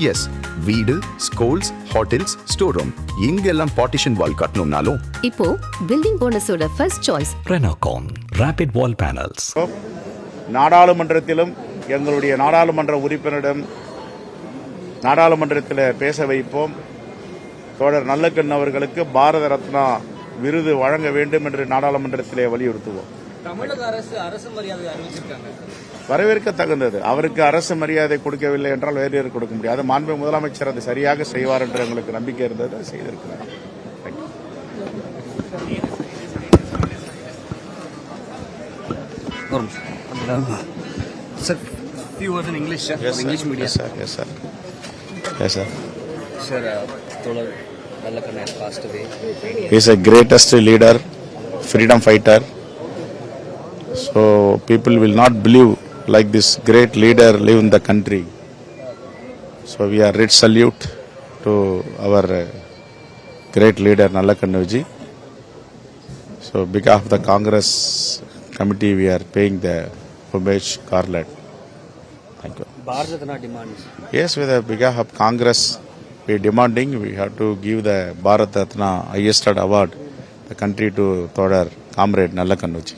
S, வீடு, schools, hotels, store room இங்கெல்லாம் partition wall கட்டணும்னாலும் இப்போ பில்டிங் போனஸோட first choice Renocon Rapid Wall Panels. நாடாளுமன்றத்திலும் எங்களுடைய நாடாளுமன்ற உறுப்பினரிடம் நாடாளுமன்றத்தில் பேச வைப்போம். தோழர் நல்லக்கண் அவர்களுக்கு பாரத ரத்னா விருது வழங்க வேண்டும் என்று நாடாளுமன்றத்திலே வலியுறுத்துவோம். தமிழக அரசு மரியாதை அறிவிச்சிருக்காங்க. வரவேற்க தகுந்தது. அவருக்கு அரசு மரியாதை கொடுக்கவில்லை என்றால் வேறு யாருக்கு கொடுக்க முடியாது. மாண்பு முதலமைச்சர் அதை சரியாக செய்வார் என்று எங்களுக்கு நம்பிக்கை இருந்தது, செய்திருக்கிறார். Sir, few words in English, sir. Yes, English sir. media. Yes, sir. Yes, sir. Yes, sir. Sir, Tholar Nallakhan has passed away. He is a greatest leader, freedom fighter. So people will not believe like this great leader live in the country. So we are rich salute to our great leader Nallakhan ji. So behalf of the Congress committee we are paying the homage garland. Thank you. Bharat Ratna demands. Yes, with the behalf of Congress we are demanding we have to give the Bharat Ratna highest award the country to Todar Comrade Nallakhan ji.